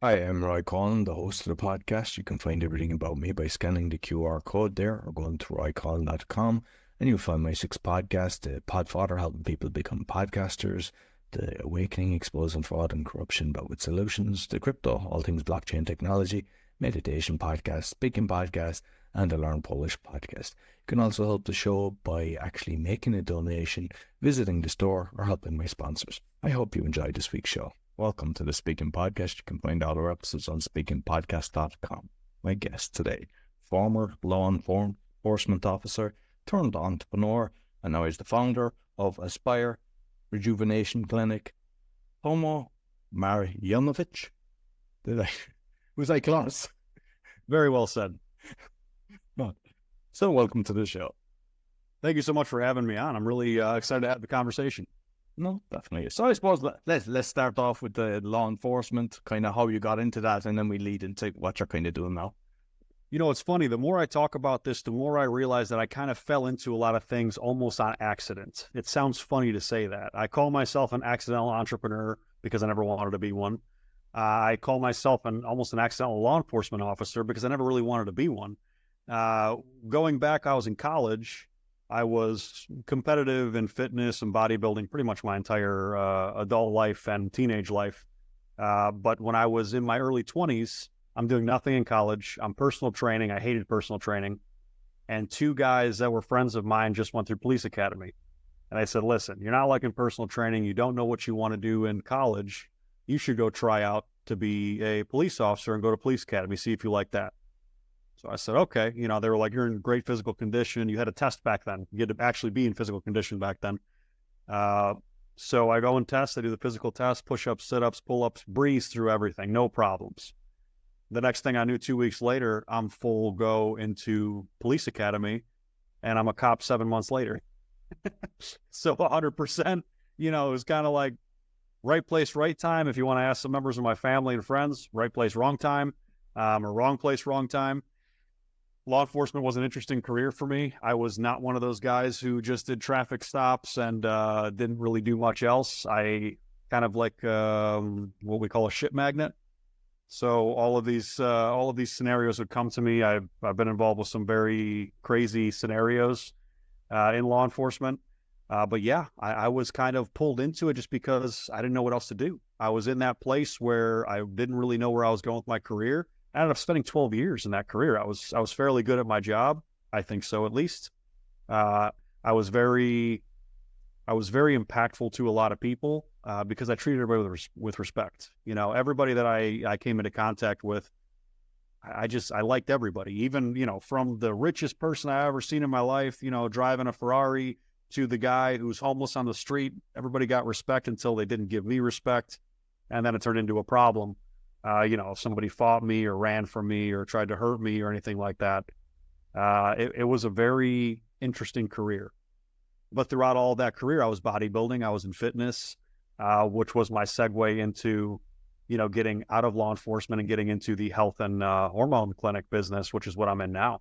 Hi, I'm Roy Collin, the host of the podcast. You can find everything about me by scanning the QR code there or going to roycollin.com, and you'll find my 6 podcasts: the Podfather, helping people become podcasters; the Awakening, exposing fraud and corruption but with solutions; the Crypto, all things blockchain technology; meditation podcast; speaking podcast; and the Learn Polish podcast. You can also help the show by actually making a donation, visiting the store, or helping my sponsors. I hope you enjoyed this week's show. Welcome to the Speaking Podcast. You can find all our episodes on speakingpodcast.com. My guest today, former law enforcement officer turned entrepreneur, and now he's the founder of Aspire Rejuvenation Clinic, Tomo Marjanovic. Was I close? Very well said. So welcome to the show. Thank you so much for having me on. I'm really excited to have the conversation. No, definitely. So I suppose let's start off with the law enforcement, kind of how you got into that, and then we lead into what you're kind of doing now. You know, it's funny. The more I talk about this, the more I realize that I kind of fell into a lot of things almost on accident. It sounds funny to say that. I call myself an accidental entrepreneur because I never wanted to be one. I call myself almost an accidental law enforcement officer because I never really wanted to be one. Going back, I was in college. I was competitive in fitness and bodybuilding pretty much my entire adult life and teenage life. But when I was in my early 20s, I'm doing nothing in college. I'm personal training. I hated personal training. And 2 guys that were friends of mine just went through police academy. And I said, listen, you're not liking personal training. You don't know what you want to do in college. You should go try out to be a police officer and go to police academy, see if you like that. So I said, okay. You know, they were like, you're in great physical condition. You had a test back then. You had to actually be in physical condition back then. So I go and test. I do the physical test, push-ups, sit-ups, pull-ups, breeze through everything, no problems. The next thing I knew, 2 weeks later, I'm full go into police academy, and I'm a cop 7 months later. So 100%, you know, it was kind of like right place, right time. If you want to ask some members of my family and friends, right place, wrong time, or wrong place, wrong time. Law enforcement was an interesting career for me. I was not one of those guys who just did traffic stops and didn't really do much else. I kind of like what we call a shit magnet. So all of these scenarios would come to me. I've been involved with some very crazy scenarios in law enforcement. But yeah, I was kind of pulled into it just because I didn't know what else to do. I was in that place where I didn't really know where I was going with my career. I ended up spending 12 years in that career. I was fairly good at my job. I think so, at least. I was very impactful to a lot of people because I treated everybody with respect. You know, everybody that I came into contact with, I liked everybody. Even, you know, from the richest person I ever seen in my life, you know, driving a Ferrari, to the guy who's homeless on the street. Everybody got respect until they didn't give me respect, and then it turned into a problem. You know, if somebody fought me or ran from me or tried to hurt me or anything like that. It was a very interesting career. But throughout all that career, I was bodybuilding, I was in fitness, which was my segue into, you know, getting out of law enforcement and getting into the health and hormone clinic business, which is what I'm in now.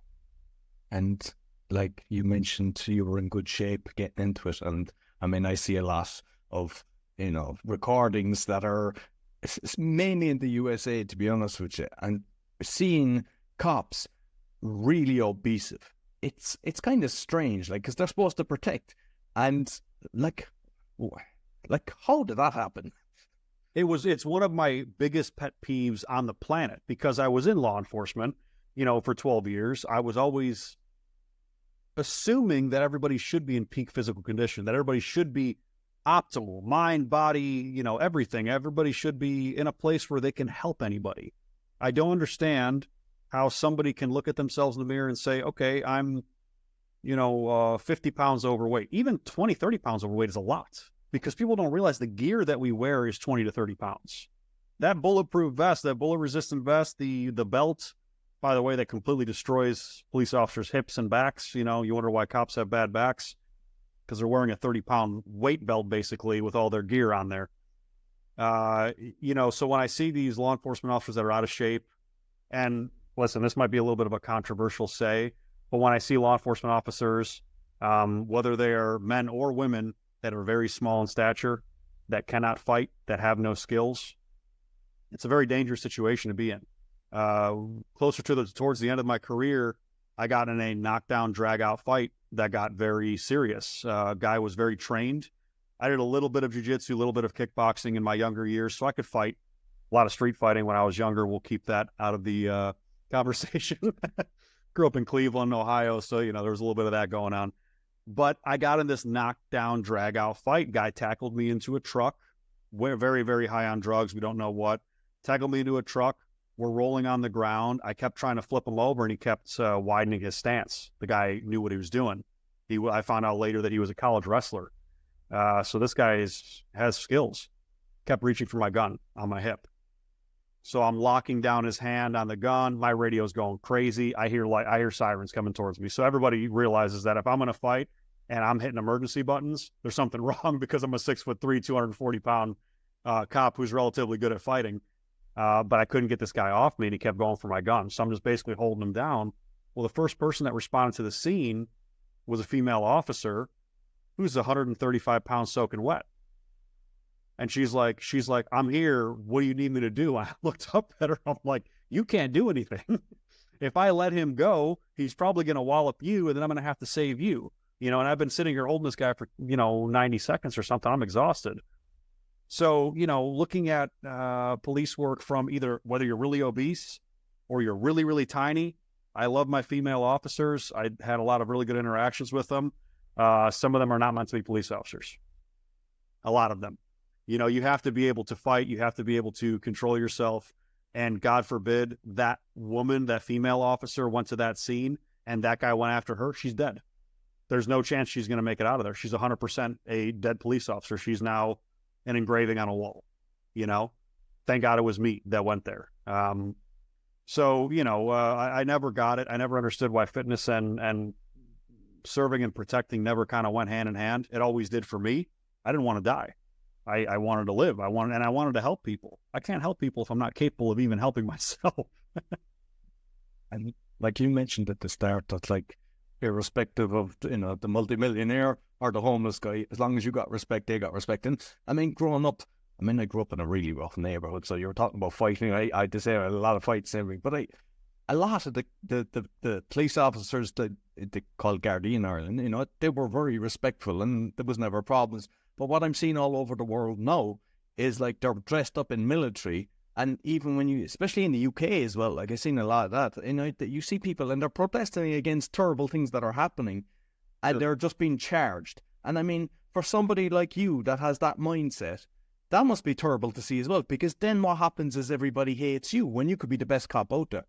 And like you mentioned, you were in good shape getting into it. And I mean, I see a lot of, you know, recordings that are mainly in the USA, to be honest with you, and seeing cops really obese. It's kind of strange, like, because they're supposed to protect. And like how did that happen? It's one of my biggest pet peeves on the planet, because I was in law enforcement, you know, for 12 years. I was always assuming that everybody should be in peak physical condition, that everybody should be optimal, mind, body, you know, everything. Everybody should be in a place where they can help anybody. I don't understand how somebody can look at themselves in the mirror and say, okay, I'm, you know, 50 pounds overweight. Even 20, 30 pounds overweight is a lot, because people don't realize the gear that we wear is 20 to 30 pounds. That bulletproof vest, that bullet resistant vest, the belt, by the way, that completely destroys police officers' hips and backs. You know, you wonder why cops have bad backs, because they're wearing a 30-pound weight belt, basically, with all their gear on there. You know, so when I see these law enforcement officers that are out of shape, and listen, this might be a little bit of a controversial say, but when I see law enforcement officers, whether they are men or women, that are very small in stature, that cannot fight, that have no skills, it's a very dangerous situation to be in. Closer to towards the end of my career, I got in a knockdown, drag out fight that got very serious. Guy was very trained. I did a little bit of jiu-jitsu, a little bit of kickboxing in my younger years, so I could fight. A lot of street fighting when I was younger. We'll keep that out of the conversation. Grew up in Cleveland, Ohio, so, there was a little bit of that going on. But I got in this knockdown, drag-out fight. Guy tackled me into a truck. We're very, very high on drugs. We don't know what. Tackled me into a truck. We're rolling on the ground. I kept trying to flip him over, and he kept widening his stance. The guy knew what he was doing. I found out later that he was a college wrestler. So this guy has skills. Kept reaching for my gun on my hip. So I'm locking down his hand on the gun. My radio's going crazy. I hear sirens coming towards me. So everybody realizes that if I'm going to fight and I'm hitting emergency buttons, there's something wrong, because I'm a 6'3", 240-pound cop who's relatively good at fighting. But I couldn't get this guy off me, and he kept going for my gun. So I'm just basically holding him down. Well, the first person that responded to the scene was a female officer who's 135 pounds soaking wet. And she's like, I'm here. What do you need me to do? I looked up at her. I'm like, you can't do anything. If I let him go, he's probably going to wallop you, and then I'm going to have to save you. And I've been sitting here holding this guy for, 90 seconds or something. I'm exhausted. So, looking at police work from either whether you're really obese or you're really, really tiny. I love my female officers. I had a lot of really good interactions with them. Some of them are not meant to be police officers. A lot of them. You have to be able to fight. You have to be able to control yourself. And God forbid that woman, that female officer, went to that scene and that guy went after her. She's dead. There's no chance she's going to make it out of there. She's 100% a dead police officer. She's now an engraving on a wall. Thank God it was me that went there. So, I never got it. I never understood why fitness and serving and protecting never kind of went hand in hand. It always did for me. I didn't want to die. I wanted to live. I wanted to help people. I can't help people if I'm not capable of even helping myself. And like you mentioned at the start, that's like, irrespective of, the multimillionaire or the homeless guy, as long as you got respect, they got respect. And growing up, I grew up in a really rough neighborhood. So you were talking about fighting. I had to say a lot of fights and everything, but a lot of the police officers that they called Gardaí in Ireland, they were very respectful and there was never problems. But what I'm seeing all over the world now is like they're dressed up in military. And even when especially in the UK as well, like I've seen a lot of that, that you see people and they're protesting against terrible things that are happening and they're just being charged. And for somebody like you that has that mindset, that must be terrible to see as well, because then what happens is everybody hates you when you could be the best cop out there.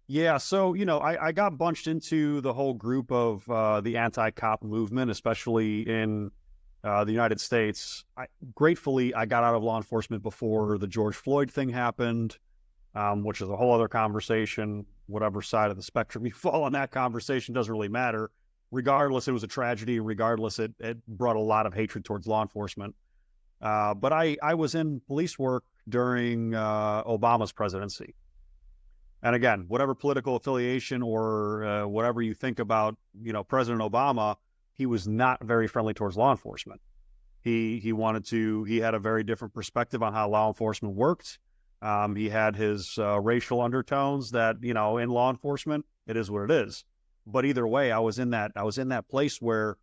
Yeah, so, I got bunched into the whole group of the anti-cop movement, especially in the United States. Gratefully, I got out of law enforcement before the George Floyd thing happened, which is a whole other conversation. Whatever side of the spectrum you fall on that conversation doesn't really matter. Regardless, it was a tragedy. Regardless, it brought a lot of hatred towards law enforcement. But I was in police work during Obama's presidency. And again, whatever political affiliation or whatever you think about, President Obama, he was not very friendly towards law enforcement. He had a very different perspective on how law enforcement worked. He had his racial undertones that, in law enforcement, it is what it is. But either way, I was in that place where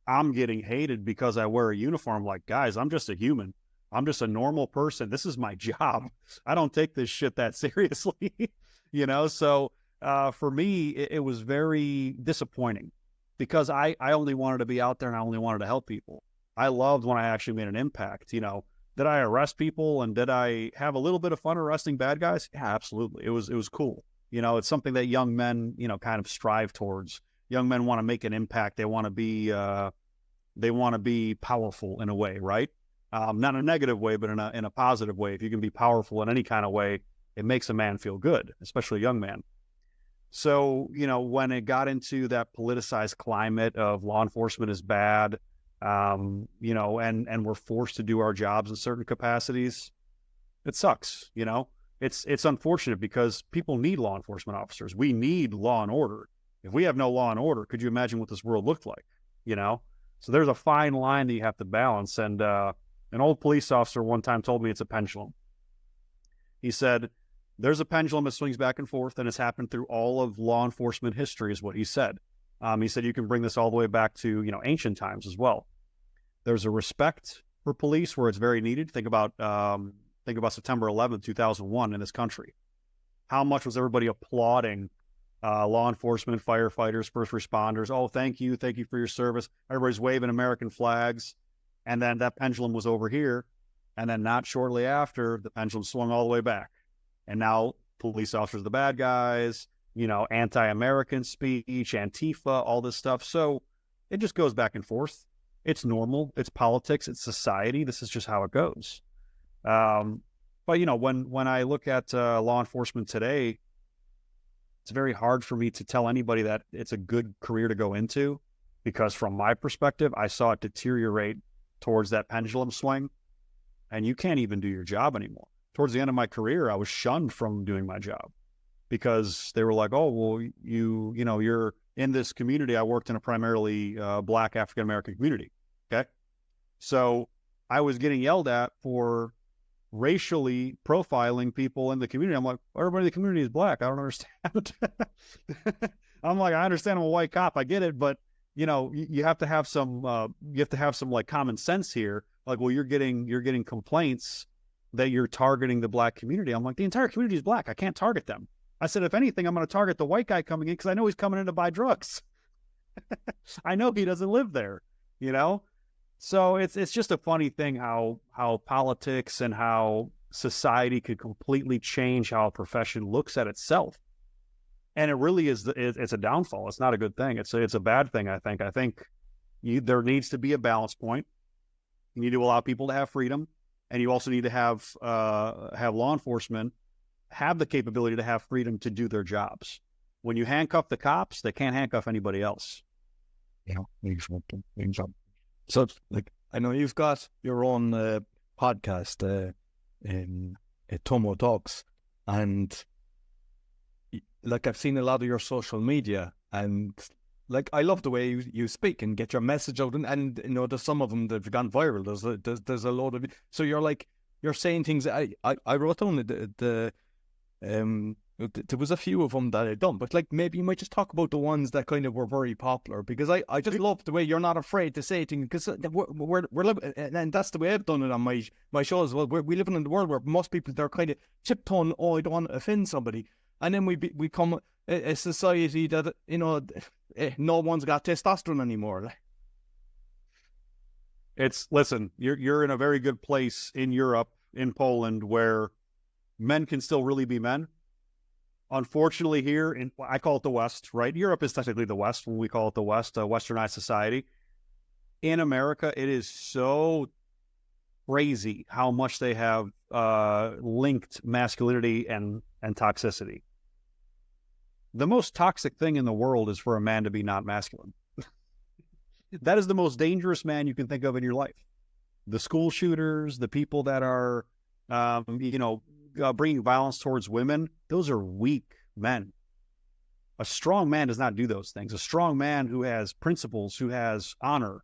I'm getting hated because I wear a uniform. Like, guys, I'm just a human. I'm just a normal person. This is my job. I don't take this shit that seriously, So for me, it was very disappointing. Because I only wanted to be out there and I only wanted to help people. I loved when I actually made an impact. Did I arrest people and did I have a little bit of fun arresting bad guys? Yeah, absolutely. It was cool. It's something that young men, kind of strive towards. Young men want to make an impact. They want to be powerful in a way, right? Not in a negative way, but in a positive way. If you can be powerful in any kind of way, it makes a man feel good, especially a young man. So, when it got into that politicized climate of law enforcement is bad, and we're forced to do our jobs in certain capacities, it sucks. It's unfortunate because people need law enforcement officers. We need law and order. If we have no law and order, could you imagine what this world looked like? So there's a fine line that you have to balance. And an old police officer one time told me it's a pendulum. He said, there's a pendulum that swings back and forth, and it's happened through all of law enforcement history, is what he said. He said you can bring this all the way back to, ancient times as well. There's a respect for police where it's very needed. Think about September 11th, 2001 in this country. How much was everybody applauding law enforcement, firefighters, first responders? Oh, thank you for your service. Everybody's waving American flags. And then that pendulum was over here. And then not shortly after, the pendulum swung all the way back. And now police officers are the bad guys, anti-American speech, Antifa, all this stuff. So it just goes back and forth. It's normal. It's politics. It's society. This is just how it goes. But, when I look at law enforcement today, it's very hard for me to tell anybody that it's a good career to go into, because from my perspective, I saw it deteriorate towards that pendulum swing, and you can't even do your job anymore. Towards the end of my career, I was shunned from doing my job because they were like, oh, well, you're in this community. I worked in a primarily Black African-American community. Okay. So I was getting yelled at for racially profiling people in the community. I'm like, everybody in the community is Black. I don't understand. I'm like, I understand I'm a white cop. I get it. But you have to have some, like common sense here. Like, well, you're getting complaints that you're targeting the Black community. I'm like, the entire community is Black. I can't target them. I said, if anything, I'm going to target the white guy coming in because I know he's coming in to buy drugs. I know he doesn't live there, So it's just a funny thing how politics and how society could completely change how a profession looks at itself. And it really is, it's a downfall. It's not a good thing. It's a bad thing, I think. I think there needs to be a balance point. You need to allow people to have freedom. And you also need to have law enforcement have the capability to have freedom to do their jobs. When you handcuff the cops, they can't handcuff anybody else. Exactly. So, like, I know you've got your own podcast, Tomo Talks, and like I've seen a lot of your social media, and like I love the way you speak and get your message out, and there's some of them that have gone viral. There's a load of it. So you're saying things. I wrote down there was a few of them that I'd done, but like maybe you might just talk about the ones that kind of were very popular, because I just love the way you're not afraid to say things, because we're living, and that's the way I've done it on my show as well. We live in the world where most people, they're kind of tiptoeing, oh, I don't want to offend somebody, and then we become a society that no one's got testosterone anymore. Listen, you're in a very good place in Europe, in Poland, where men can still really be men. Unfortunately, here I call it the West, right? Europe is technically the West when we call it the West, a westernized society. In America, it is so crazy how much they have linked masculinity and toxicity. The most toxic thing in the world is for a man to be not masculine. That is the most dangerous man you can think of in your life. The school shooters, the people that are, bringing violence towards women, those are weak men. A strong man does not do those things. A strong man who has principles, who has honor,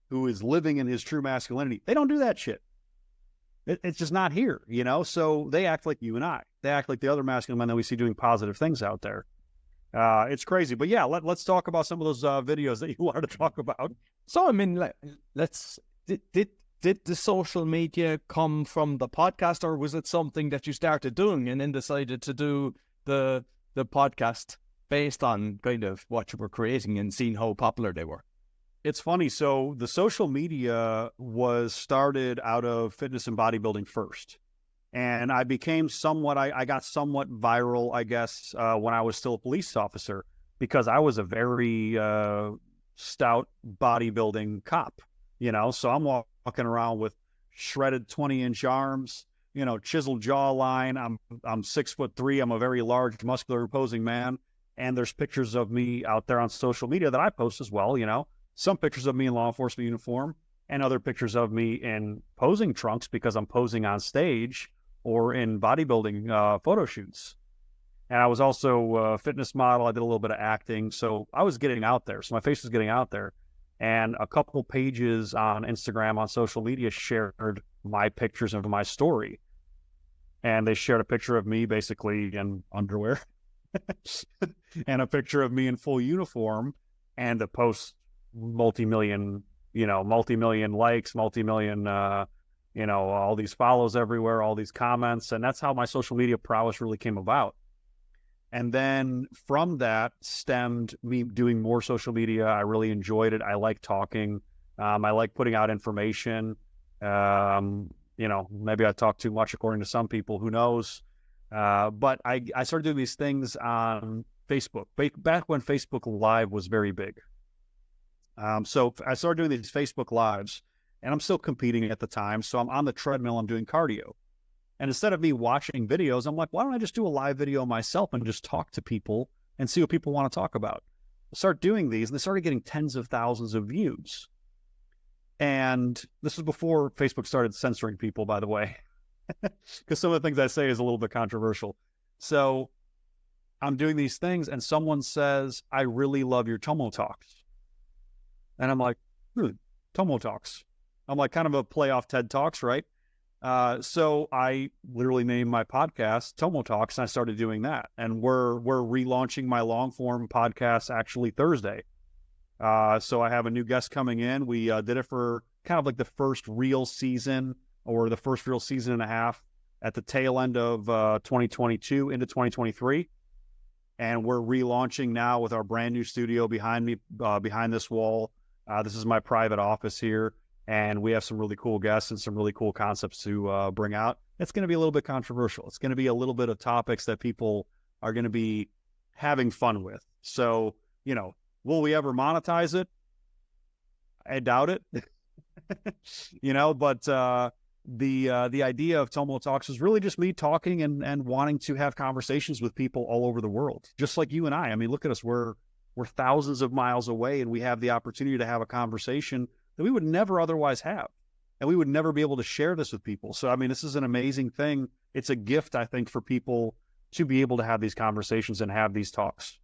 who is living in his true masculinity, they don't do that shit. It's just not here, So they act like you and I. They act like the other masculine men that we see doing positive things out there. It's crazy. But yeah, let's talk about some of those videos that you wanted to talk about. So, I mean, did the social media come from the podcast, or was it something that you started doing and then decided to do the podcast based on kind of what you were creating and seeing how popular they were? It's funny. So the social media was started out of fitness and bodybuilding first. And I became I got somewhat viral, I guess, when I was still a police officer, because I was a very stout bodybuilding cop, so I'm walking around with shredded 20-inch arms, chiseled jawline. I'm 6'3". I'm a very large, muscular, imposing man. And there's pictures of me out there on social media that I post as well, some pictures of me in law enforcement uniform and other pictures of me in posing trunks because I'm posing on stage or in bodybuilding photo shoots. And I was also a fitness model. I did a little bit of acting. So I was getting out there. So my face was getting out there. And a couple pages on Instagram, on social media, shared my pictures of my story. and they shared a picture of me basically in underwear and a picture of me in full uniform, and the post multi-million likes, multi-million, all these follows everywhere, all these comments. And that's how my social media prowess really came about. And then from that stemmed me doing more social media. I really enjoyed it. I like talking. I like putting out information. Maybe I talk too much according to some people, who knows? But I started doing these things on Facebook, back when Facebook Live was very big. So I started doing these Facebook Lives, and I'm still competing at the time. So I'm on the treadmill, I'm doing cardio. And instead of me watching videos, I'm like, why don't I just do a live video myself and just talk to people and see what people want to talk about? I start doing these, and they started getting tens of thousands of views. And this was before Facebook started censoring people, by the way, because some of the things I say is a little bit controversial. So I'm doing these things, and someone says, I really love your Tomo Talks. And I'm like, Tomo Talks. I'm like, kind of a play off TED Talks, right? So I literally named my podcast Tomo Talks, and I started doing that. And we're relaunching my long form podcast actually Thursday. So I have a new guest coming in. We did it for kind of like the first real season, or the first real season and a half, at the tail end of 2022 into 2023. And we're relaunching now with our brand new studio behind me, behind this wall. This is my private office here. And we have some really cool guests and some really cool concepts to bring out. It's going to be a little bit controversial. It's going to be a little bit of topics that people are going to be having fun with. So, will we ever monetize it? I doubt it. But the idea of Tomo Talks is really just me talking and wanting to have conversations with people all over the world, just like you and I. I mean, look at us. We're thousands of miles away, and we have the opportunity to have a conversation that we would never otherwise have. And we would never be able to share this with people. So, I mean, this is an amazing thing. It's a gift, I think, for people to be able to have these conversations and have these talks.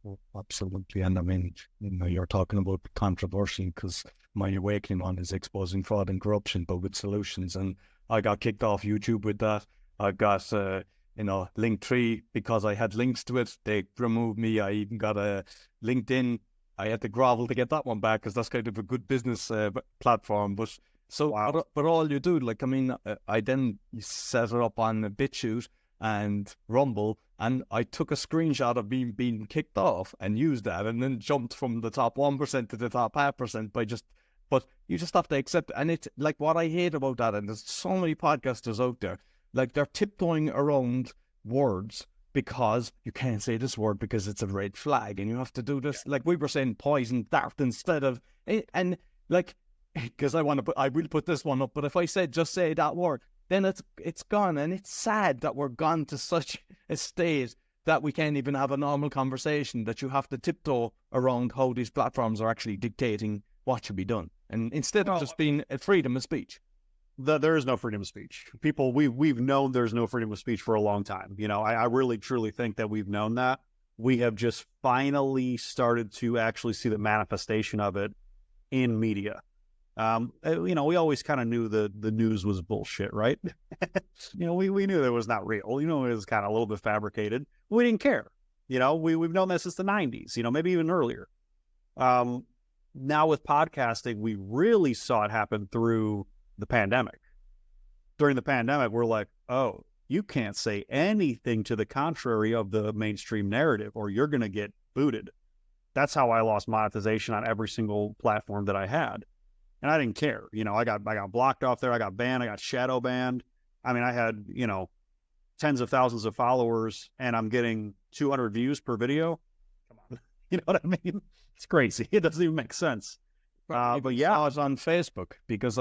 Well, absolutely. And I mean, you're talking about controversy, because my awakening one is exposing fraud and corruption, but with solutions. And I got kicked off YouTube with that. I got, Linktree, because I had links to it. They removed me. I even got a LinkedIn. I had to grovel to get that one back, because that's kind of a good business platform. But so, but all you do, I then set it up on BitChute and Rumble, and I took a screenshot of being kicked off and used that, and then jumped from the top 1% to the top 0.5% but you just have to accept it. And it's like, what I hate about that, and there's so many podcasters out there, like, they're tiptoeing around words, because you can't say this word because it's a red flag, and you have to do this. Like we were saying, poison dart instead of, and like, because I will put this one up, but if I said just say that word, then it's gone. And it's sad that we're gone to such a state that we can't even have a normal conversation, that you have to tiptoe around how these platforms are actually dictating what should be done, and instead of just being a freedom of speech. There is no freedom of speech. People, we've known there's no freedom of speech for a long time. I really, truly think that we've known that. We have just finally started to actually see the manifestation of it in media. We always kind of knew the news was bullshit, right? We knew it was not real. It was kind of a little bit fabricated. We didn't care. We've known that since the 90s, maybe even earlier. Now with podcasting, we really saw it happen through the pandemic. During the pandemic, we're like, oh, you can't say anything to the contrary of the mainstream narrative, or you're going to get booted. That's how I lost monetization on every single platform that I had. And I didn't care. I got blocked off there. I got banned. I got shadow banned. I mean, I had, tens of thousands of followers, and I'm getting 200 views per video. Come on. You know what I mean? It's crazy. It doesn't even make sense. But yeah, I was on Facebook, because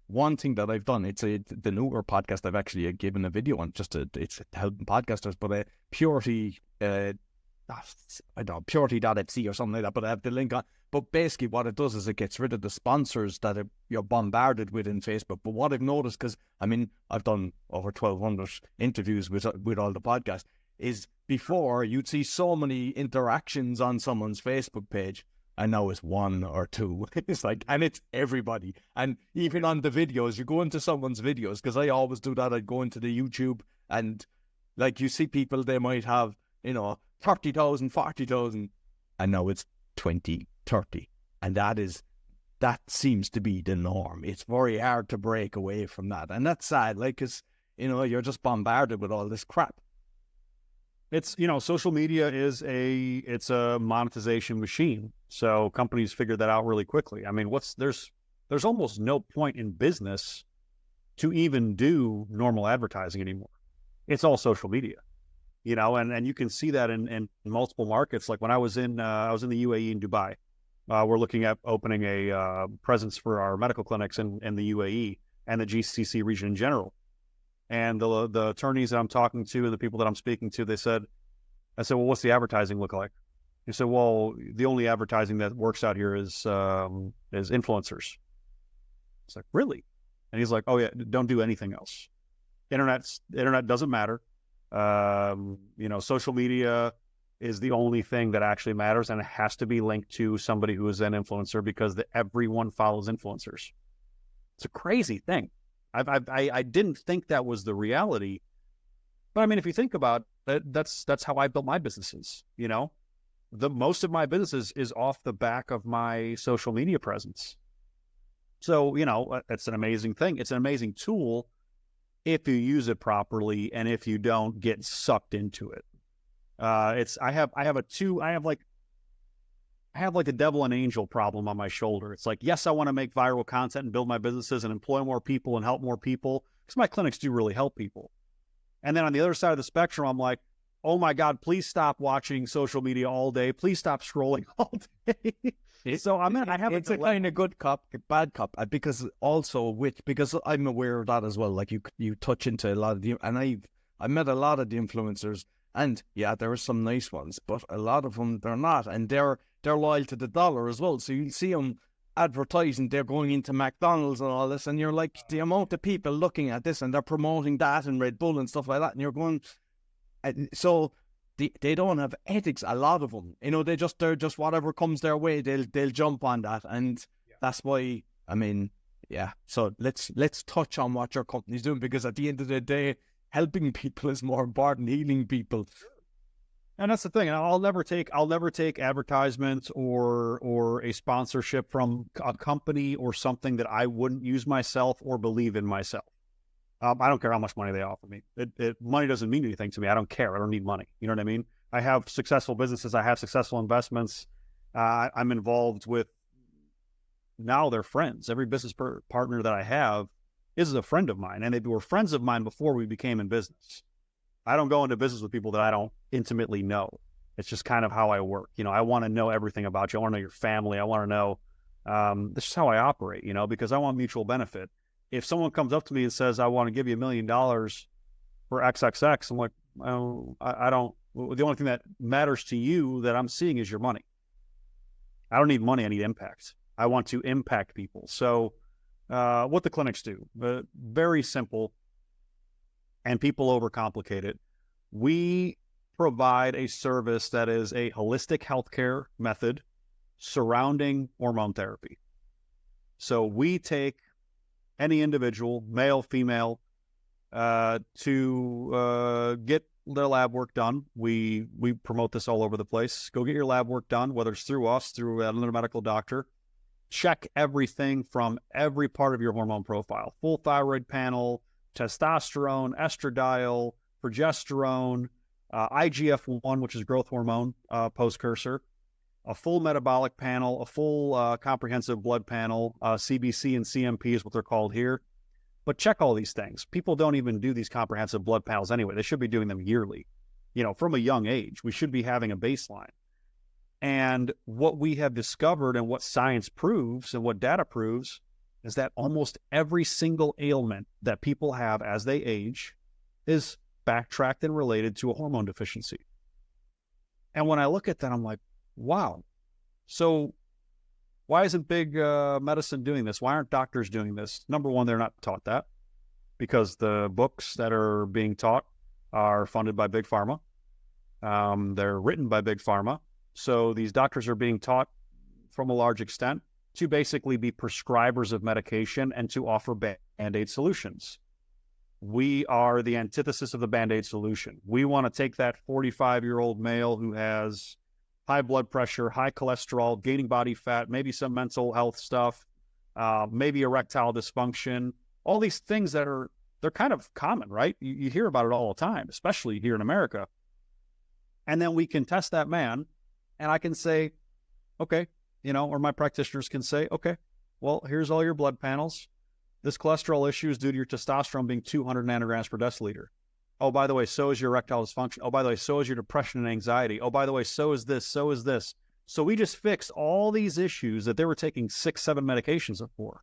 one thing that I've done, it's the newer podcast I've actually given a video on, it's helping podcasters, but Purity, Purity.fc or something like that, but I have the link on. But basically what it does is it gets rid of the sponsors that you're bombarded with in Facebook. But what I've noticed, because I've done over 1,200 interviews with all the podcasts, is before you'd see so many interactions on someone's Facebook page, and now it's one or two. It's like, and it's everybody. And even on the videos, you go into someone's videos, because I always do that. I'd go into the YouTube, and like, you see people, they might have, 30,000, 40,000, and now it's 20, 30. And that seems to be the norm. It's very hard to break away from that. And that's sad, like, because, you're just bombarded with all this crap. It's, social media it's a monetization machine. So companies figure that out really quickly. I mean, there's almost no point in business to even do normal advertising anymore. It's all social media, and you can see that in multiple markets. Like when I was in the UAE in Dubai, we're looking at opening a presence for our medical clinics in the UAE and the GCC region in general. And the attorneys that I'm talking to and the people that I'm speaking to, I said, well, what's the advertising look like? He said, well, the only advertising that works out here is influencers. It's like, really? And he's like, oh yeah, don't do anything else. Internet doesn't matter. Social media is the only thing that actually matters, and it has to be linked to somebody who is an influencer, because everyone follows influencers. It's a crazy thing. I didn't think that was the reality, but I mean, if you think about it, that's how I built my businesses. The most of my businesses is off the back of my social media presence. So, it's an amazing thing. It's an amazing tool if you use it properly and if you don't get sucked into it. I have like the devil and angel problem on my shoulder. It's like, yes, I want to make viral content and build my businesses and employ more people and help more people, because my clinics do really help people. And then on the other side of the spectrum, I'm like, oh my God, please stop watching social media all day. Please stop scrolling all day. So it's a kind of good cop, bad cop, because I'm aware of that as well. Like you touch into a lot of I met a lot of the influencers, and yeah, there are some nice ones, but a lot of them, they're not, and they're loyal to the dollar as well. So you'll see them advertising, they're going into McDonald's and all this, and you're like, the amount of people looking at this, and they're promoting that and Red Bull and stuff like that, and you're going, so they don't have ethics. A lot of them, they're just whatever comes their way, they'll jump on that, and that's why. I mean, yeah. So let's touch on what your company's doing, because at the end of the day, helping people is more important than healing people. And that's the thing. I'll never take advertisements or a sponsorship from a company or something that I wouldn't use myself or believe in myself. I don't care how much money they offer me. Money doesn't mean anything to me. I don't care. I don't need money. You know what I mean? I have successful businesses. I have successful investments. I'm involved with, now they're friends. Every business partner that I have is a friend of mine, and they were friends of mine before we became in business. I don't go into business with people that I don't intimately know. It's just kind of how I work. I want to know everything about you. I want to know your family. I want to know, this is how I operate, because I want mutual benefit. If someone comes up to me and says, I want to give you $1 million for XXX, I'm like, I don't, the only thing that matters to you that I'm seeing is your money. I don't need money. I need impact. I want to impact people. So what the clinics do, very simple, and people overcomplicate it. We provide a service that is a holistic healthcare method surrounding hormone therapy. So we take any individual, male, female, to get their lab work done. We promote this all over the place. Go get your lab work done, whether it's through us, through another medical doctor. Check everything from every part of your hormone profile: full thyroid panel, testosterone, estradiol, progesterone, IGF-1, which is growth hormone, postcursor, a full metabolic panel, a full comprehensive blood panel, CBC and CMP is what they're called here. But check all these things. People don't even do these comprehensive blood panels anyway. They should be doing them yearly. From a young age, we should be having a baseline. And what we have discovered, and what science proves and what data proves, is that almost every single ailment that people have as they age is backtracked and related to a hormone deficiency. And when I look at that, I'm like, wow. So why isn't big medicine doing this? Why aren't doctors doing this? Number one, they're not taught that, because the books that are being taught are funded by big pharma. They're written by big pharma. So these doctors are being taught from a large extent to basically be prescribers of medication and to offer Band-Aid solutions. We are the antithesis of the Band-Aid solution. We want to take that 45-year-old male who has high blood pressure, high cholesterol, gaining body fat, maybe some mental health stuff, maybe erectile dysfunction, all these things they're kind of common, right? You hear about it all the time, especially here in America. And then we can test that man, and I can say, okay, or my practitioners can say, okay, well, here's all your blood panels. This cholesterol issue is due to your testosterone being 200 nanograms per deciliter. Oh, by the way, so is your erectile dysfunction. Oh, by the way, so is your depression and anxiety. Oh, by the way, so is this, so is this. So we just fixed all these issues that they were taking 6, 7 medications for.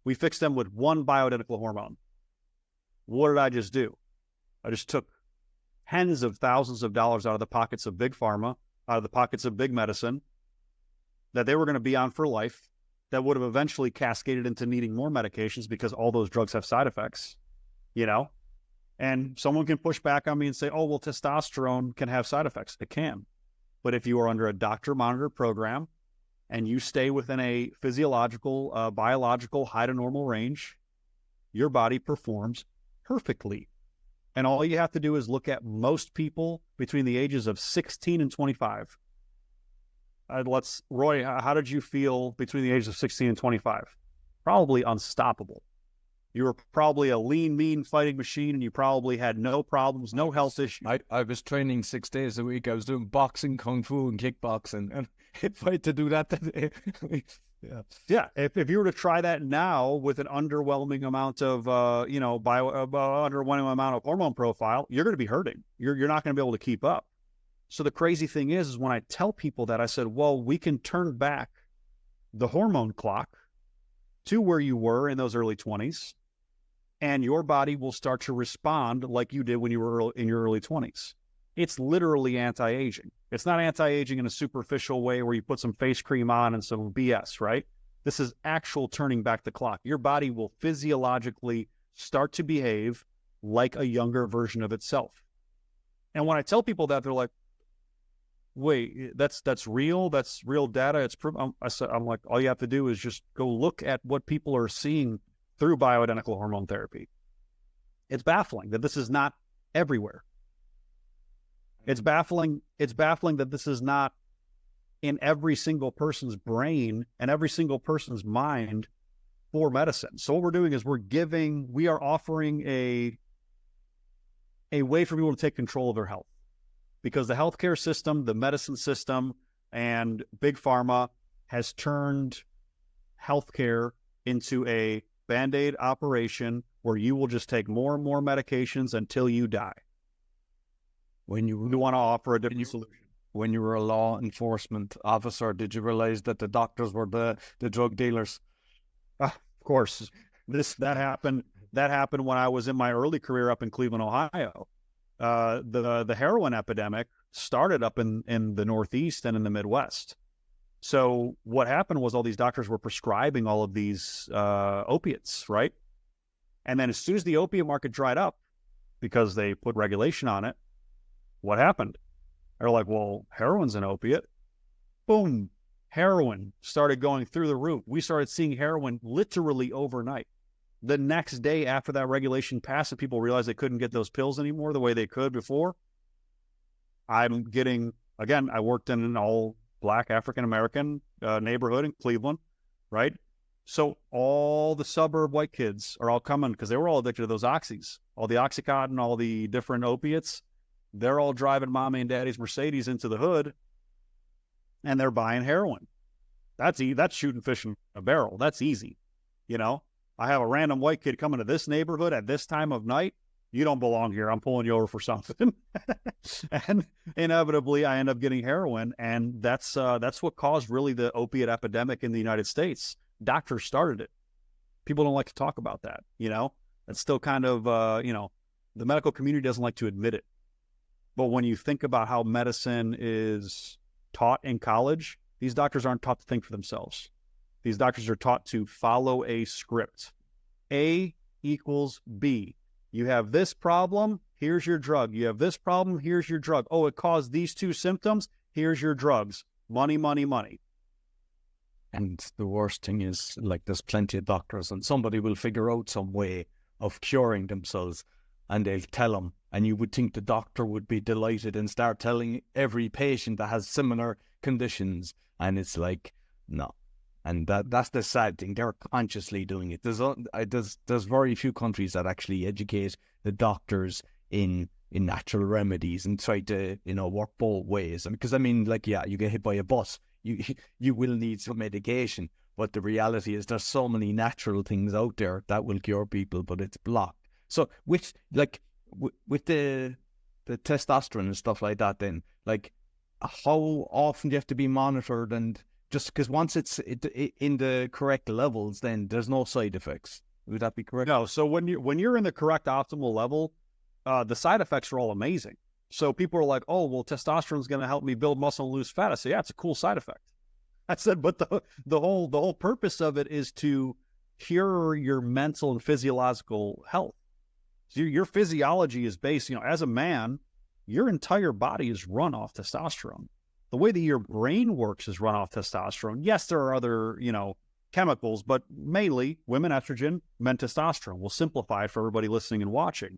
We fixed them with one bioidentical hormone. What did I just do? I just took tens of thousands of dollars out of the pockets of big pharma, out of the pockets of big medicine that they were going to be on for life, that would have eventually cascaded into needing more medications because all those drugs have side effects, And someone can push back on me and say, oh, well, testosterone can have side effects. It can. But if you are under a doctor-monitored program and you stay within a physiological, biological, high to normal range, your body performs perfectly. And all you have to do is look at most people between the ages of 16 and 25. Roy, how did you feel between the ages of 16 and 25? Probably unstoppable. You were probably a lean, mean fighting machine, and you probably had no problems, no health issues. I was training 6 days a week. I was doing boxing, kung fu, and kickboxing. And if I had to do that, yeah. If you were to try that now with an underwhelming amount of, underwhelming amount of hormone profile, you're going to be hurting. You're not going to be able to keep up. So the crazy thing is when I tell people that, I said, well, we can turn back the hormone clock to where you were in those early 20s, and your body will start to respond like you did when you were in your early 20s. It's literally anti-aging. It's not anti-aging in a superficial way where you put some face cream on and some BS, right? This is actual turning back the clock. Your body will physiologically start to behave like a younger version of itself. And when I tell people that, they're like, wait, that's real? That's real data? I'm like, all you have to do is just go look at what people are seeing through bioidentical hormone therapy. It's baffling that this is not everywhere. It's baffling that this is not in every single person's brain and every single person's mind for medicine. So what we're doing is we are offering a way for people to take control of their health. Because the healthcare system, the medicine system, and big pharma has turned healthcare into a Band-Aid operation where you will just take more and more medications until you die. When you want to offer a different solution. When you were a law enforcement officer, did you realize that the doctors were the drug dealers? Of course. That happened when I was in my early career up in Cleveland, Ohio. The heroin epidemic started up in the Northeast and in the Midwest. So what happened was all these doctors were prescribing all of these opiates, right? And then as soon as the opiate market dried up, because they put regulation on it, what happened? They're like, well, heroin's an opiate. Boom. Heroin started going through the roof. We started seeing heroin literally overnight. The next day after that regulation passed and people realized they couldn't get those pills anymore the way they could before, I worked in an all-black African-American neighborhood in Cleveland, right? So all the suburb white kids are all coming because they were all addicted to those oxys, all the Oxycontin, all the different opiates. They're all driving mommy and daddy's Mercedes into the hood, and they're buying heroin. That's shooting fish in a barrel. That's easy, I have a random white kid coming to this neighborhood at this time of night. You don't belong here. I'm pulling you over for something. And inevitably, I end up getting heroin. And that's what caused really the opiate epidemic in the United States. Doctors started it. People don't like to talk about that. It's still kind of, the medical community doesn't like to admit it. But when you think about how medicine is taught in college, these doctors aren't taught to think for themselves. These doctors are taught to follow a script. A equals B. You have this problem, here's your drug. You have this problem, here's your drug. Oh, it caused these 2 symptoms, here's your drugs. Money, money, money. And the worst thing is, like, there's plenty of doctors, and somebody will figure out some way of curing themselves, and they'll tell them. And you would think the doctor would be delighted and start telling every patient that has similar conditions. And it's like, no. And that's the sad thing. They're consciously doing it. There's very few countries that actually educate the doctors in natural remedies and try to, work both ways. And because, like, yeah, you get hit by a bus, you will need some medication. But the reality is there's so many natural things out there that will cure people, but it's blocked. So with the testosterone and stuff like that, then, like, how often do you have to be monitored? And just because once it's in the correct levels, then there's no side effects. Would that be correct? No. So when you're in the correct optimal level, the side effects are all amazing. So people are like, oh, well, testosterone is going to help me build muscle and lose fat. I say, yeah, it's a cool side effect. I said, but the whole purpose of it is to cure your mental and physiological health. So your physiology is based, as a man, your entire body is run off testosterone. The way that your brain works is run off testosterone. Yes, there are other, chemicals, but mainly women estrogen, men testosterone. We'll simplify it for everybody listening and watching.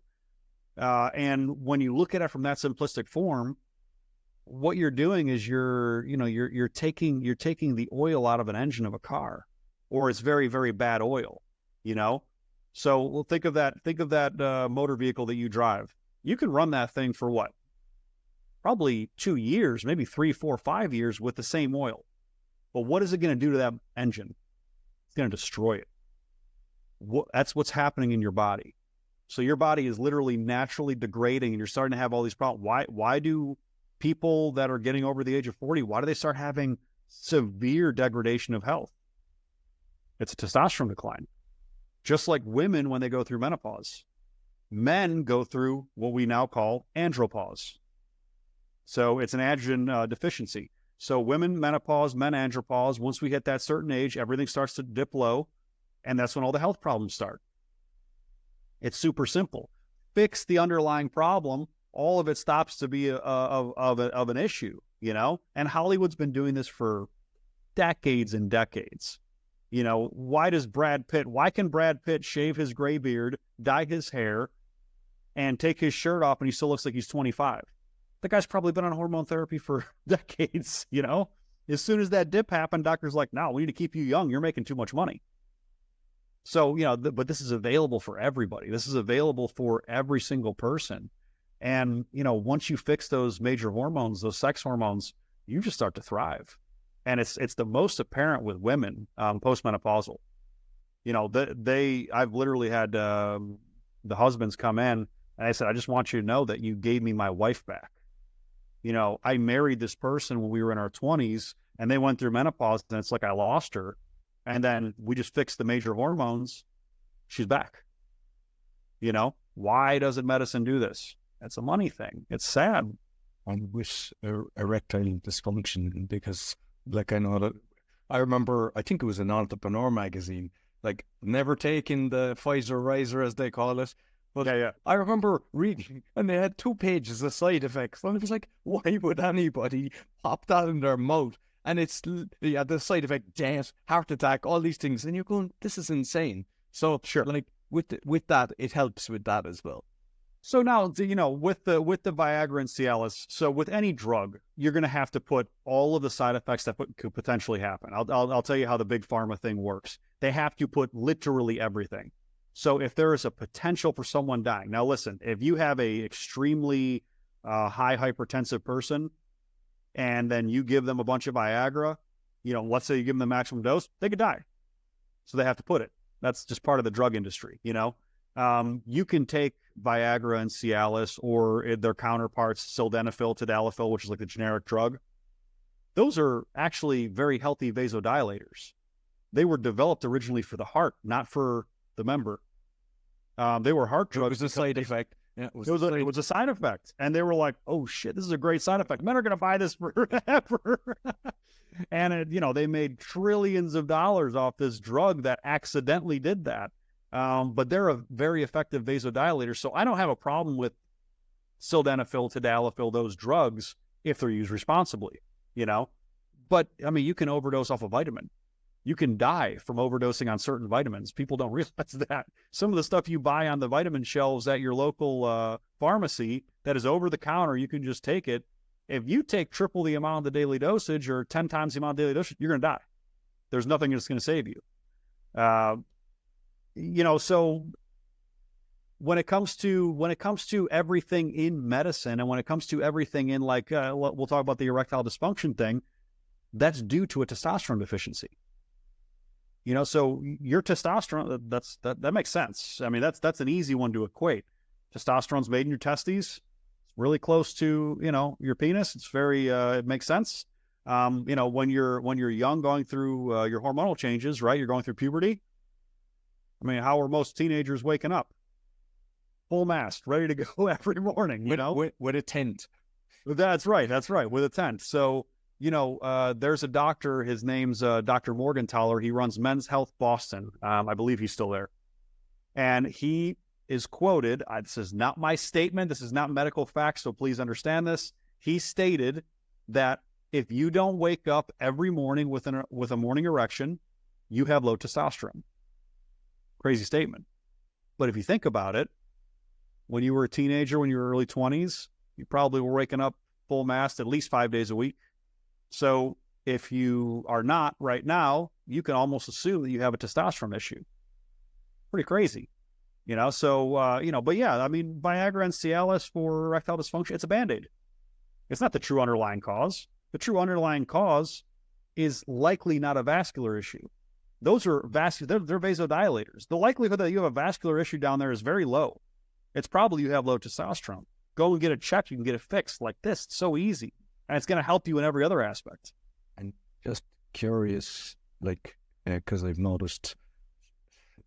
And when you look at it from that simplistic form, what you're doing is you're taking the oil out of an engine of a car, or it's very, very bad oil, So we'll think of that motor vehicle that you drive. You can run that thing for what? Probably 2 years, maybe 3, 4, 5 years with the same oil. But what is it going to do to that engine? It's going to destroy it. That's what's happening in your body. So your body is literally naturally degrading, and you're starting to have all these problems. Why do people that are getting over the age of 40, why do they start having severe degradation of health? It's a testosterone decline. Just like women when they go through menopause. Men go through what we now call andropause. So it's an androgen deficiency. So women menopause, men andropause. Once we hit that certain age, everything starts to dip low, and that's when all the health problems start. It's super simple. Fix the underlying problem, all of it stops to be of an issue, And Hollywood's been doing this for decades and decades. Why can Brad Pitt shave his gray beard, dye his hair, and take his shirt off and he still looks like he's 25? The guy's probably been on hormone therapy for decades, As soon as that dip happened, doctor's like, no, we need to keep you young. You're making too much money. So, but this is available for everybody. This is available for every single person. And, once you fix those major hormones, those sex hormones, you just start to thrive. And it's the most apparent with women postmenopausal. I've literally had the husbands come in, and I said, I just want you to know that you gave me my wife back. I married this person when we were in our 20s, and they went through menopause, and it's like I lost her. And then we just fixed the major hormones. She's back. Why doesn't medicine do this? It's a money thing. It's sad. And with erectile dysfunction, because, like, I remember, I think it was an Entrepreneur magazine, like, never taking the Pfizer riser, as they call it. But yeah. I remember reading, and they had 2 pages of side effects. And it was like, why would anybody pop that in their mouth? And it's, the side effect, death, heart attack, all these things. And you're going, this is insane. So, sure, like, with that, it helps with that as well. So now, with the Viagra and Cialis, so with any drug, you're going to have to put all of the side effects that could potentially happen. I'll tell you how the big pharma thing works. They have to put literally everything. So if there is a potential for someone dying, now listen, if you have a extremely high hypertensive person, and then you give them a bunch of Viagra, let's say you give them the maximum dose, they could die. So they have to put it. That's just part of the drug industry, You can take Viagra and Cialis or their counterparts, sildenafil, tadalafil, which is like the generic drug. Those are actually very healthy vasodilators. They were developed originally for the heart, not for the member. They were heart drugs. It was a side effect. Yeah, it was a side effect. And they were like, oh shit, this is a great side effect. Men are going to buy this forever. And, they made trillions of dollars off this drug that accidentally did that. But they're a very effective vasodilator. So I don't have a problem with sildenafil, tadalafil, those drugs, if they're used responsibly, But, you can overdose off a vitamin. You can die from overdosing on certain vitamins. People don't realize that. Some of the stuff you buy on the vitamin shelves at your local pharmacy that is over the counter, you can just take it. If you take triple the amount of the daily dosage or 10 times the amount of daily dosage, you're going to die. There's nothing that's going to save you. So when it comes to everything in medicine, and when it comes to everything in we'll talk about the erectile dysfunction thing, that's due to a testosterone deficiency. So your testosterone, that makes sense. I mean, that's an easy one to equate. Testosterone's made in your testes. It's really close to, your penis. It's very, it makes sense. When you're young, going through your hormonal changes, right? You're going through puberty. I mean, how are most teenagers waking up? Full mast, ready to go every morning, with a tent. That's right. With a tent. So, there's a doctor, his name's Dr. Morgenthaler. He runs Men's Health Boston. I believe he's still there. And he is quoted, this is not my statement, this is not medical facts, so please understand this. He stated that if you don't wake up every morning with a morning erection, you have low testosterone. Crazy statement. But if you think about it, when you were a teenager, when you were early 20s, you probably were waking up full mast at least 5 days a week. So if you are not right now, you can almost assume that you have a testosterone issue. Pretty crazy, but yeah, I mean, Viagra and Cialis for erectile dysfunction, it's a Band-Aid. It's not the true underlying cause. The true underlying cause is likely not a vascular issue. Those are vascular, they're vasodilators. The likelihood that you have a vascular issue down there is very low. It's probably you have low testosterone. Go and get it checked. You can get it fixed like this. It's so easy. And it's going to help you in every other aspect. And just curious, because I've noticed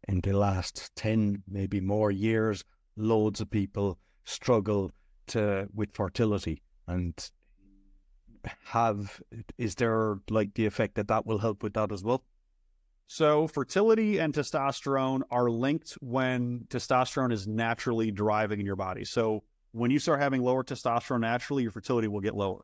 in the last 10, maybe more years, loads of people struggle with fertility. And is there the effect that will help with that as well? So fertility and testosterone are linked when testosterone is naturally driving in your body. So when you start having lower testosterone naturally, your fertility will get lower.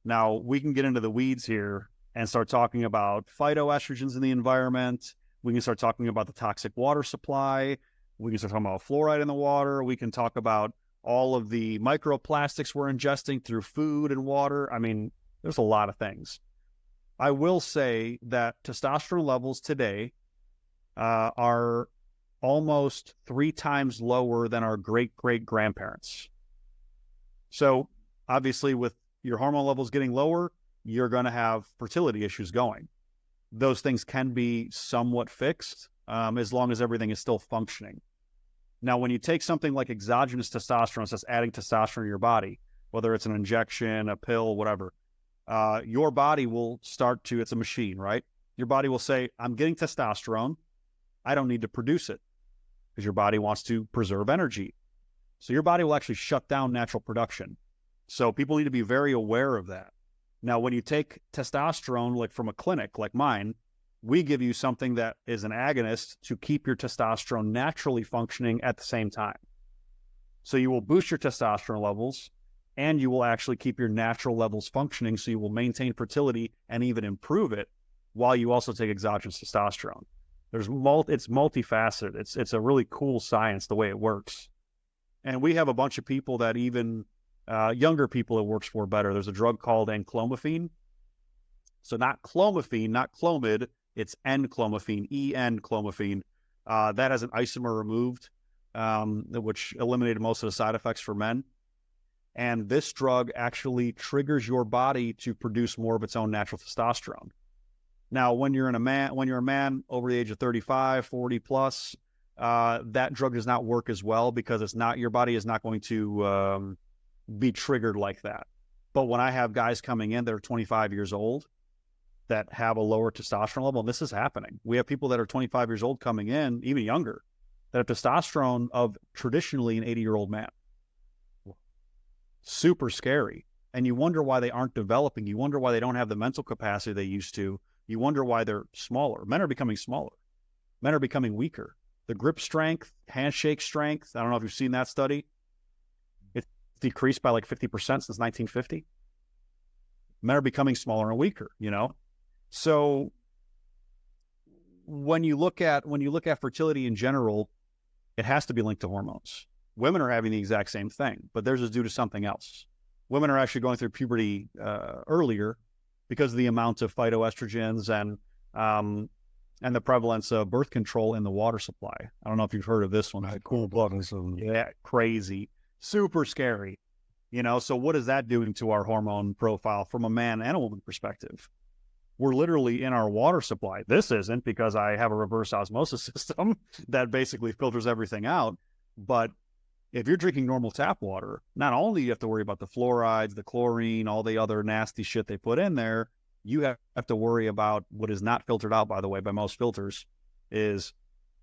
Now, we can get into the weeds here and start talking about phytoestrogens in the environment. We can start talking about the toxic water supply. We can start talking about fluoride in the water. We can talk about all of the microplastics we're ingesting through food and water. I mean, there's a lot of things. I will say that testosterone levels today are almost 3 times lower than our great-great-grandparents. So obviously with your hormone levels getting lower, you're going to have fertility issues going. Those things can be somewhat fixed as long as everything is still functioning. Now, when you take something like exogenous testosterone, so that's adding testosterone to your body, whether it's an injection, a pill, whatever, your body will start to, it's a machine, right? Your body will say, I'm getting testosterone. I don't need to produce it because your body wants to preserve energy. So your body will actually shut down natural production. So people need to be very aware of that. Now, when you take testosterone, from a clinic like mine, we give you something that is an agonist to keep your testosterone naturally functioning at the same time. So you will boost your testosterone levels and you will actually keep your natural levels functioning. So you will maintain fertility and even improve it while you also take exogenous testosterone. It's multifaceted. It's a really cool science, the way it works. And we have a bunch of people that even younger people it works for better. There's a drug called enclomiphene. So not clomiphene, not Clomid, it's enclomiphene, enclomiphene. That has an isomer removed, which eliminated most of the side effects for men. And this drug actually triggers your body to produce more of its own natural testosterone. Now, when you're a man over the age of 35, 40 plus, that drug does not work as well because your body is not going to be triggered like that. But when I have guys coming in that are 25 years old that have a lower testosterone level, and this is happening. We have people that are 25 years old coming in, even younger, that have testosterone of traditionally an 80-year-old man. Super scary. And you wonder why they aren't developing. You wonder why they don't have the mental capacity they used to. You wonder why they're smaller. Men are becoming smaller. Men are becoming weaker. The grip strength, handshake strength, I don't know if you've seen that study. It's decreased by 50% since 1950. Men are becoming smaller and weaker, So when you look at fertility in general, it has to be linked to hormones. Women are having the exact same thing, but theirs is due to something else. Women are actually going through puberty earlier because of the amount of phytoestrogens and the prevalence of birth control in the water supply. I don't know if you've heard of this one. Cool buttons. Yeah, crazy, super scary. So what is that doing to our hormone profile from a man and a woman perspective? We're literally in our water supply. This isn't, because I have a reverse osmosis system that basically filters everything out. But if you're drinking normal tap water, not only do you have to worry about the fluorides, the chlorine, all the other nasty shit they put in there, you have to worry about what is not filtered out, by the way, by most filters, is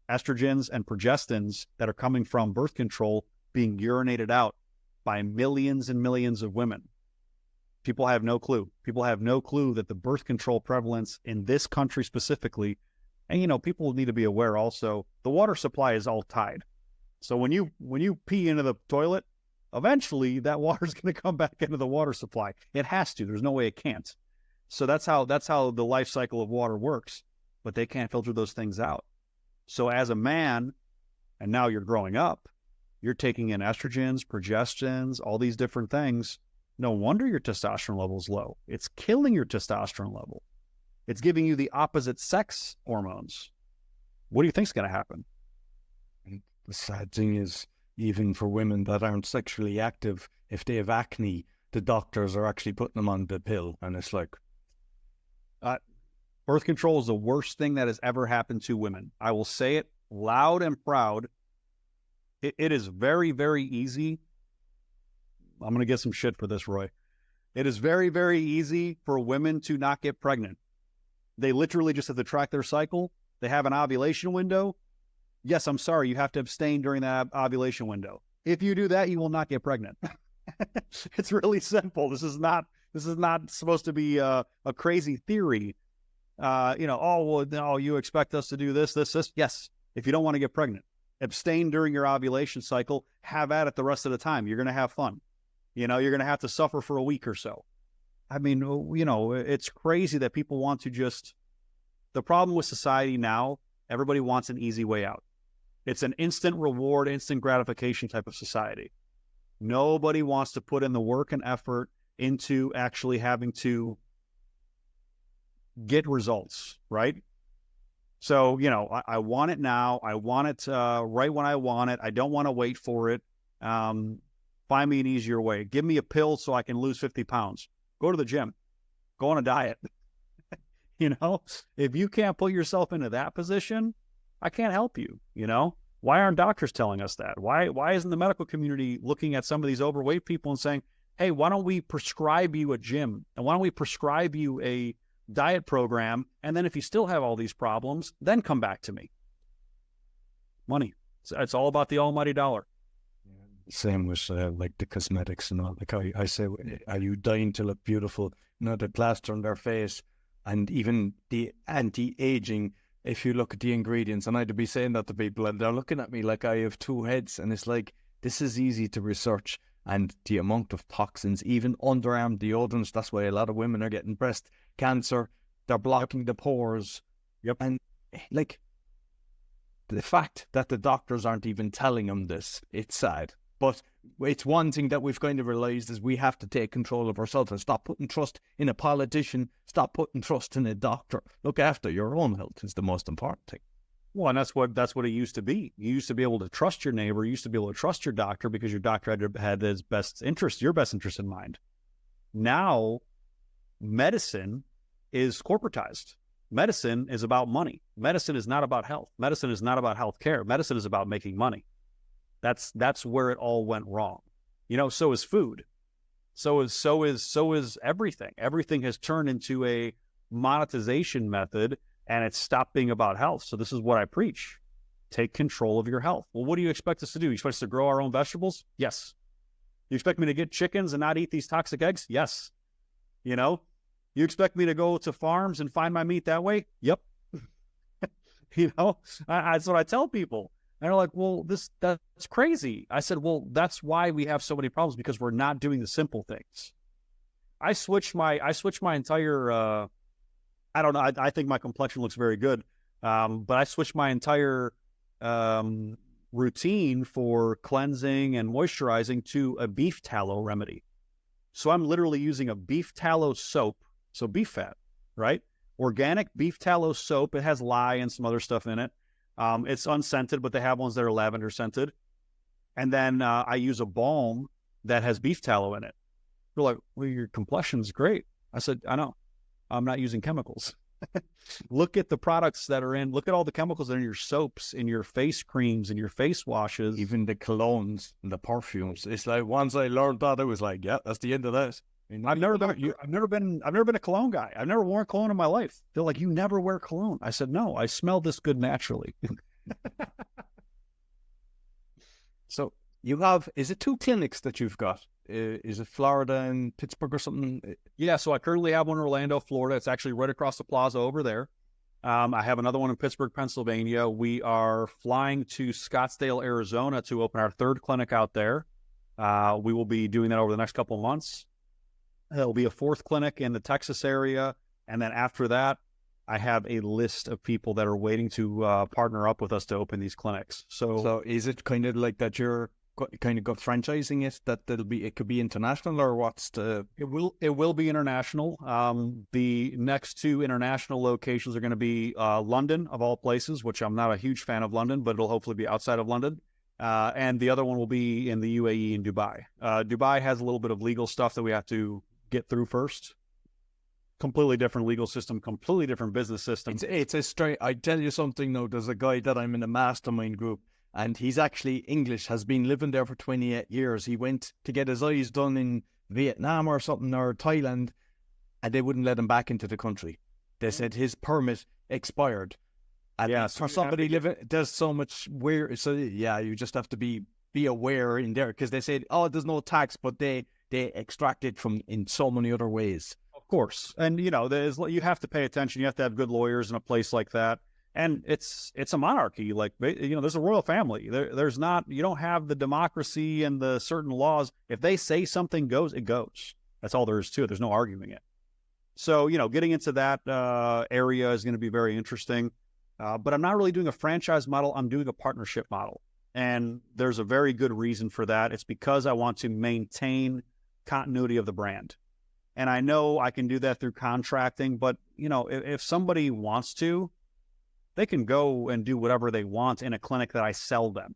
estrogens and progestins that are coming from birth control being urinated out by millions and millions of women. People have no clue. People have no clue that the birth control prevalence in this country specifically, and people need to be aware also, the water supply is all tied. So when you pee into the toilet, eventually that water is going to come back into the water supply. It has to. There's no way it can't. So that's how the life cycle of water works. But they can't filter those things out. So as a man, and now you're growing up, you're taking in estrogens, progestins, all these different things. No wonder your testosterone level is low. It's killing your testosterone level. It's giving you the opposite sex hormones. What do you think is going to happen? And the sad thing is, even for women that aren't sexually active, if they have acne, the doctors are actually putting them on the pill. And it's like... birth control is the worst thing that has ever happened to women. I will say it loud and proud. It is very, very easy. I'm going to get some shit for this, Roy. It is very, very easy for women to not get pregnant. They literally just have to track their cycle. They have an ovulation window. Yes, I'm sorry, you have to abstain during that ovulation window. If you do that, you will not get pregnant. It's really simple. This is not supposed to be a crazy theory. You expect us to do this. Yes, if you don't want to get pregnant, abstain during your ovulation cycle, have at it the rest of the time. You're going to have fun. You're going to have to suffer for a week or so. I mean, it's crazy that people want to just... The problem with society now, everybody wants an easy way out. It's an instant reward, instant gratification type of society. Nobody wants to put in the work and effort into actually having to get results, right? So, I want it now. I want it right when I want it. I don't want to wait for it. Find me an easier way. Give me a pill so I can lose 50 pounds. Go to the gym. Go on a diet. If you can't put yourself into that position, I can't help you. Why aren't doctors telling us that? Why isn't the medical community looking at some of these overweight people and saying, hey, why don't we prescribe you a gym? And why don't we prescribe you a diet program? And then if you still have all these problems, then come back to me. Money. It's all about the almighty dollar. Same with like the cosmetics and all. Like I say, are you dying to look beautiful? The plaster on their face, and even the anti-aging. If you look at the ingredients, and I'd be saying that to people, and they're looking at me like I have two heads, and it's like, this is easy to research. And the amount of toxins, even underarm deodorants, that's why a lot of women are getting breast cancer. They're blocking the pores. Yep. And like, the fact that the doctors aren't even telling them this, it's sad. But it's one thing that we've kind of realized is we have to take control of ourselves and stop putting trust in a politician, stop putting trust in a doctor. Look after your own health is the most important thing. Well, and that's what it used to be. You used to be able to trust your neighbor. You used to be able to trust your doctor because your doctor had his best interest, your best interest in mind. Now, medicine is corporatized. Medicine is about money. Medicine is not about health. Medicine is not about health care. Medicine is about making money. That's where it all went wrong. So is food. So is everything. Everything has turned into a monetization method, and it's stopped being about health. So this is what I preach. Take control of your health. Well, what do you expect us to do? You expect us to grow our own vegetables? Yes. You expect me to get chickens and not eat these toxic eggs? Yes. You expect me to go to farms and find my meat that way? Yep. That's what I tell people. And they're like, well, that's crazy. I said, well, that's why we have so many problems, because we're not doing the simple things. I switched my entire, I don't know, I think my complexion looks very good. But I switched my entire routine for cleansing and moisturizing to a beef tallow remedy. So I'm literally using a beef tallow soap, so beef fat, right? Organic beef tallow soap. It has lye and some other stuff in it. It's unscented, but they have ones that are lavender scented. And then I use a balm that has beef tallow in it. They're like, well, your complexion's great. I said, I know. I'm not using chemicals. Look at the products that are in, look at all the chemicals that are in your soaps, in your face creams, in your face washes. Even the colognes and the perfumes. It's like, once I learned that, I was like, yeah, that's the end of that. I've never been a cologne guy. I've never worn cologne in my life. They're like, you never wear cologne. I said, no, I smell this good naturally. So you have, is it 2 clinics that you've got? Is it Florida and Pittsburgh or something? Yeah, so I currently have one in Orlando, Florida. It's actually right across the plaza over there. I have another one in Pittsburgh, Pennsylvania. We are flying to Scottsdale, Arizona to open our 3rd clinic out there. We will be doing that over the next couple of months. There'll be a 4th clinic in the Texas area. And then after that, I have a list of people that are waiting to partner up with us to open these clinics. So is it kind of like that you're kind of got franchising it, that it could be international, or what's the... It will be international. The next 2 international locations are going to be London, of all places, which I'm not a huge fan of London, but it'll hopefully be outside of London. And the other one will be in the UAE and Dubai. Dubai has a little bit of legal stuff that we have to get through first. Completely different legal system, completely different business system. It's a straight... I tell you something, though, there's a guy that I'm in a mastermind group, and he's actually English, has been living there for 28 years. He went to get his eyes done in Vietnam or something, or Thailand, and they wouldn't let him back into the country. They said his permit expired. And yeah, for somebody living, there's so much weird. So yeah, you just have to be aware in there, because they said, oh, there's no tax, but they extract it from in so many other ways. Of course. And, you know, you have to pay attention. You have to have good lawyers in a place like that. And it's a monarchy. Like, you know, there's a royal family. There's not, you don't have the democracy and the certain laws. If they say something goes, it goes. That's all there is to it. There's no arguing it. So, you know, getting into that area is going to be very interesting. But I'm not really doing a franchise model. I'm doing a partnership model. And there's a very good reason for that. It's because I want to maintain continuity of the brand. And I know I can do that through contracting, but, you know, if somebody wants to, they can go and do whatever they want in a clinic that I sell them,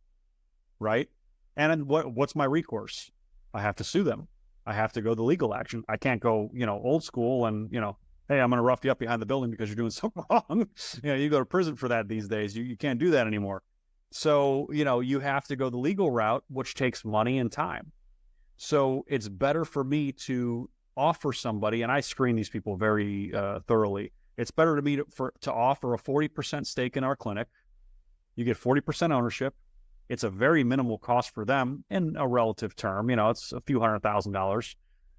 right? And what's my recourse? I have to sue them. I have to go the legal action. I can't go, you know, old school and, you know, hey, I'm going to rough you up behind the building because you're doing something wrong. You know, you go to prison for that these days. You can't do that anymore. So, you know, you have to go the legal route, which takes money and time. So it's better for me to offer somebody, and I screen these people very thoroughly. It's better to me to offer a 40% stake in our clinic. You get 40% ownership. It's a very minimal cost for them in a relative term. You know, it's a few $100,000.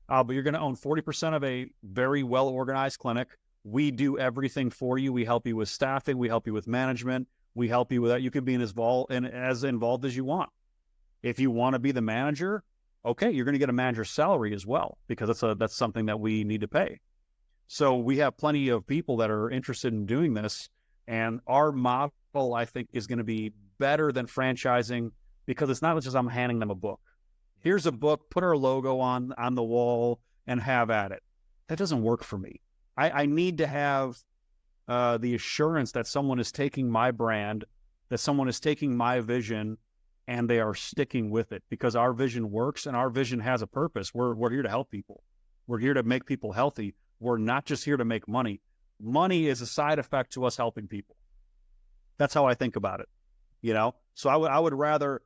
But you're going to own 40% of a very well-organized clinic. We do everything for you. We help you with staffing. We help you with management. We help you with that. You can be as involved as you want. If you want to be the manager, okay, you're going to get a manager's salary as well, because that's something that we need to pay. So we have plenty of people that are interested in doing this, and our model, I think, is going to be better than franchising, because it's not just I'm handing them a book. Here's a book, put our logo on the wall and have at it. That doesn't work for me. I need to have the assurance that someone is taking my brand, that someone is taking my vision, and they are sticking with it, because our vision works and our vision has a purpose. We're here to help people. We're here to make people healthy. We're not just here to make money. Money is a side effect to us helping people. That's how I think about it. You know, so I would rather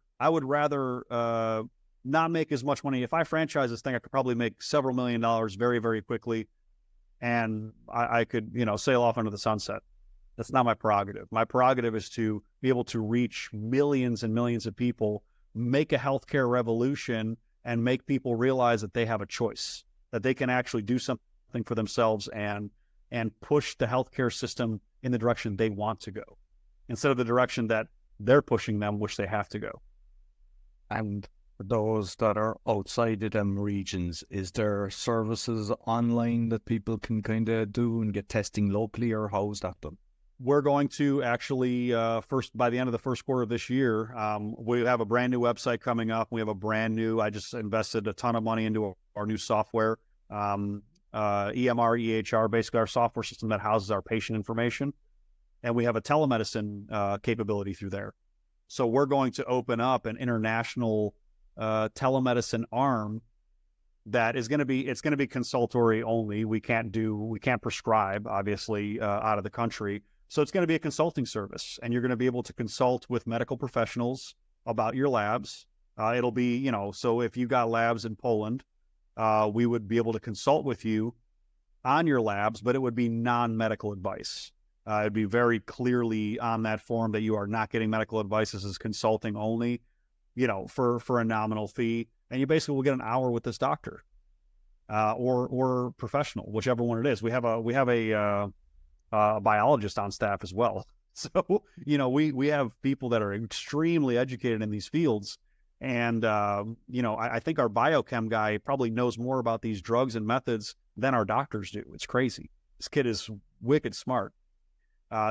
not make as much money. If I franchise this thing, I could probably make several $1 million very, very quickly, and I could, you know, sail off into the sunset. That's not my prerogative. My prerogative is to be able to reach millions and millions of people, make a healthcare revolution, and make people realize that they have a choice, that they can actually do something for themselves and push the healthcare system in the direction they want to go, instead of the direction that they're pushing them, which they have to go. And for those that are outside of them regions, is there services online that people can kind of do and get testing locally, or how's that done? we're going to actually by the end of the first quarter of this year, we have a brand new website coming up. We have I just invested a ton of money into our new software, EMR, EHR, basically our software system that houses our patient information. And we have a telemedicine capability through there. So we're going to open up an international telemedicine arm that is going to be, it's going to be consultory only. We can't prescribe, obviously, out of the country. So it's going to be a consulting service, and you're going to be able to consult with medical professionals about your labs. It'll be, so if you got labs in Poland, we would be able to consult with you on your labs, but it would be non-medical advice. It'd be very clearly on that form that you are not getting medical advice. This is consulting only, for a nominal fee. And you basically will get an hour with this doctor or professional, whichever one it is. We have a biologist on staff as well. So, we have people that are extremely educated in these fields. And, I think our biochem guy probably knows more about these drugs and methods than our doctors do. It's crazy. This kid is wicked smart.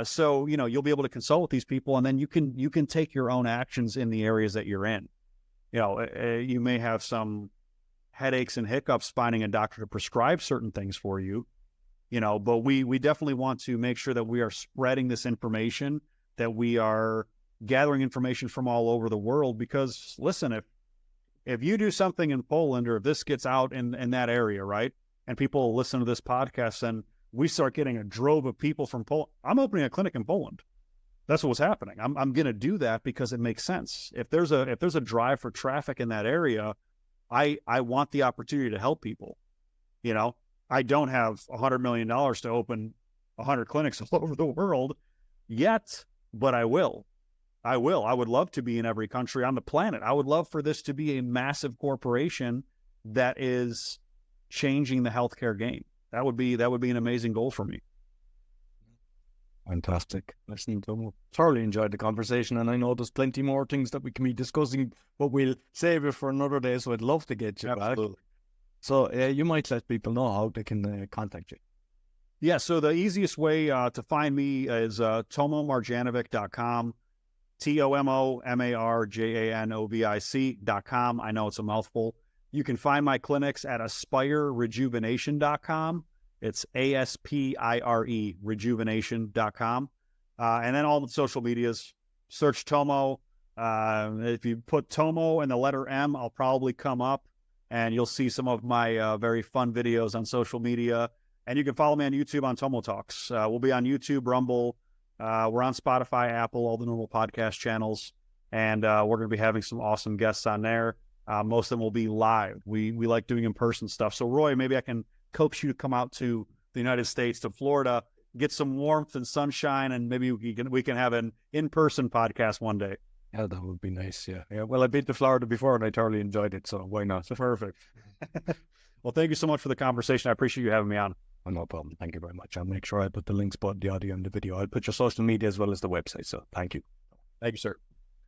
So, you'll be able to consult with these people, and then you can take your own actions in the areas that you're in. You may have some headaches and hiccups finding a doctor to prescribe certain things for you, but we definitely want to make sure that we are spreading this information, that we are gathering information from all over the world. Because listen, if you do something in Poland, or if this gets out in that area, right, and people listen to this podcast, and we start getting a drove of people from Poland, I'm opening a clinic in Poland. That's what's happening. I'm going to do that because it makes sense. If there's a drive for traffic in that area, I want the opportunity to help people. I don't have $100 million to open 100 clinics all over the world yet, but I will. I would love to be in every country on the planet. I would love for this to be a massive corporation that is changing the healthcare game. That would be an amazing goal for me. Fantastic. Listen, Tomo, thoroughly enjoyed the conversation, and I know there's plenty more things that we can be discussing, but we'll save it for another day. So I'd love to get you back. So you might let people know how they can contact you. Yeah, so the easiest way to find me is tomomarjanovic.com, TOMOMARJANOVIC.com. I know it's a mouthful. You can find my clinics at AspireRejuvenation.com. It's ASPIRE rejuvenation.com. And then all the social medias, search Tomo. If you put Tomo and the letter M, I'll probably come up, and you'll see some of my very fun videos on social media. And you can follow me on YouTube on Tomo Talks. We'll be on YouTube, Rumble. We're on Spotify, Apple, all the normal podcast channels. And we're going to be having some awesome guests on there. Most of them will be live. We like doing in-person stuff. So, Roy, maybe I can coax you to come out to the United States, to Florida, get some warmth and sunshine, and maybe we can have an in-person podcast one day. Yeah, that would be nice. Yeah. Well, I've been to Florida before, and I thoroughly enjoyed it, so why not? Perfect. Well, thank you so much for the conversation. I appreciate you having me on. Oh, no problem. Thank you very much. I'll make sure I put the links, both the audio and the video. I'll put your social media as well as the website. So thank you. Thank you, sir.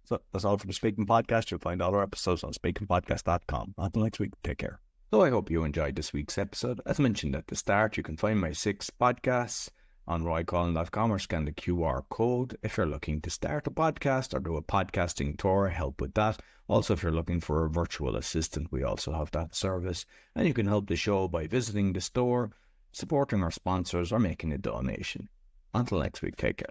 So that's all for the Speaking Podcast. You'll find all our episodes on speakingpodcast.com. Until next week, take care. So I hope you enjoyed this week's episode. As mentioned at the start, you can find my 6 podcasts on roycollin.com, or scan the QR code if you're looking to start a podcast or do a podcasting tour, help with that. Also, if you're looking for a virtual assistant, we also have that service. And you can help the show by visiting the store, supporting our sponsors, or making a donation. Until next week, take care.